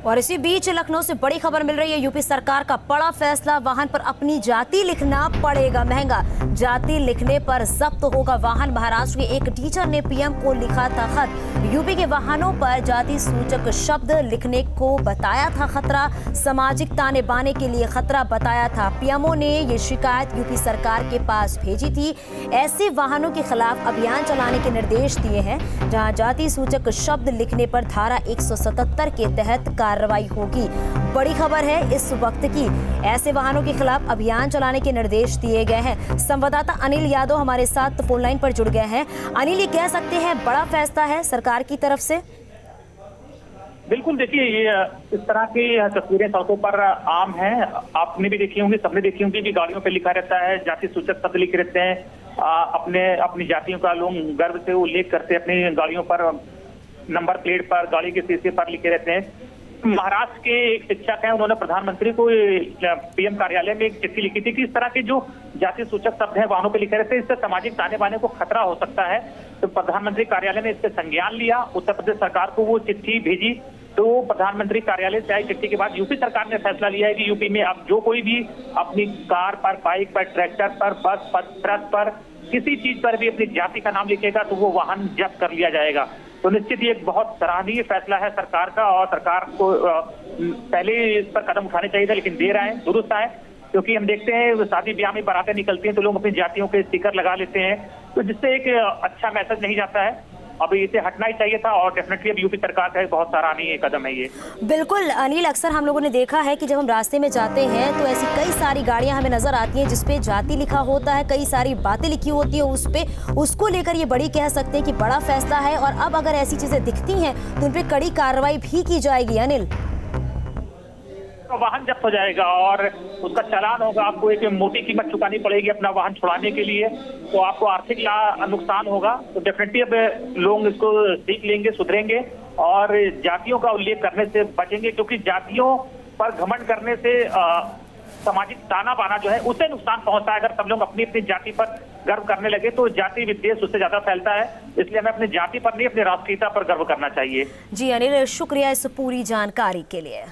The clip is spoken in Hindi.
और इसी बीच लखनऊ से बड़ी खबर मिल रही है। यूपी सरकार का बड़ा फैसला, वाहन पर अपनी जाति लिखना पड़ेगा महंगा। जाति लिखने पर जब्त होगा वाहन। महाराष्ट्र के एक टीचर ने पीएम को लिखा था खत। यूपी के वाहनों पर जाति सूचक शब्द लिखने को बताया था खतरा। सामाजिक ताने बाने के लिए खतरा बताया था। पीएमओ ने ये शिकायत यूपी सरकार के पास भेजी थी। ऐसे वाहनों के खिलाफ अभियान चलाने के निर्देश दिए हैं, जहां जाति सूचक शब्द लिखने पर धारा 177 के तहत कार्रवाई होगी। बड़ी खबर है इस वक्त की। ऐसे वाहनों के खिलाफ अभियान चलाने के निर्देश दिए गए हैं। संवाददाता अनिल यादव हमारे साथ फोन लाइन पर जुड़ गए हैं। अनिल, ये कह सकते हैं बड़ा फैसला है सरकार की तरफ से? बिल्कुल, देखिए ये इस तरह की तस्वीरें सड़कों पर आम हैं। आपने भी देखी होंगी, सबने देखी होंगी कि गाड़ियों पे लिखा रहता है, जाति सूचक शब्द लिखे रहते हैं। अपनी जातियों का लोग गर्व से उल्लेख करते हैं, अपनी गाड़ियों पर, नंबर प्लेट पर, गाड़ी के शीशे पर लिखे रहते हैं। महाराष्ट्र के एक शिक्षक हैं, उन्होंने प्रधानमंत्री को पीएम कार्यालय में एक चिट्ठी लिखी थी कि इस तरह के जो जाति सूचक शब्द हैं वाहनों पे लिखे रहते हैं, इससे सामाजिक ताने बाने को खतरा हो सकता है। तो प्रधानमंत्री कार्यालय ने इससे संज्ञान लिया, उत्तर प्रदेश सरकार को वो चिट्ठी भेजी। तो प्रधानमंत्री कार्यालय से आई चिट्ठी के बाद यूपी सरकार ने फैसला लिया है कि यूपी में अब जो कोई भी अपनी कार पर, बाइक पर, ट्रैक्टर पर, बस पर, ट्रक पर, किसी चीज पर भी अपनी जाति का नाम लिखेगा तो वो वाहन जब्त कर लिया जाएगा। तो निश्चित ये एक बहुत सराहनीय फैसला है सरकार का, और सरकार को पहले इस पर कदम उठाने चाहिए था, लेकिन दे रहा है, दुरुस्त है। क्योंकि हम देखते हैं शादी ब्याह में बारातें निकलती हैं तो लोग अपनी जातियों के स्टिकर लगा लेते हैं, तो जिससे एक अच्छा मैसेज नहीं जाता है। अब इसे हटना ही चाहिए था, और डेफिनेटली अब यूपी सरकार का बहुत सराहनीय कदम है ये। बिल्कुल अनिल, अक्सर हम लोगों ने देखा है कि जब हम रास्ते में जाते हैं तो ऐसी कई सारी गाड़ियां हमें नजर आती हैं जिसपे जाति लिखा होता है, कई सारी बातें लिखी होती है उस पे। उसको लेकर ये बड़ी कह सकते हैं कि बड़ा फैसला है, और अब अगर ऐसी चीजें दिखती हैं तो उन पे कड़ी कार्रवाई भी की जाएगी। अनिल, तो वाहन जब्त हो जाएगा और उसका चालान होगा। आपको एक मोटी कीमत चुकानी पड़ेगी अपना वाहन छुड़ाने के लिए, तो आपको आर्थिक नुकसान होगा। तो डेफिनेटली अब लोग इसको सीख लेंगे, सुधरेंगे और जातियों का उल्लेख करने से बचेंगे, क्योंकि जातियों पर घमंड करने से सामाजिक ताना बाना जो है उससे नुकसान पहुंचता है। अगर सब लोग अपनी अपनी जाति पर गर्व करने लगे तो जाति विद्वेष उससे ज्यादा फैलता है। इसलिए हमें अपनी जाति पर नहीं, अपनी राष्ट्रीयता पर गर्व करना चाहिए। जी अनिल, शुक्रिया इस पूरी जानकारी के लिए।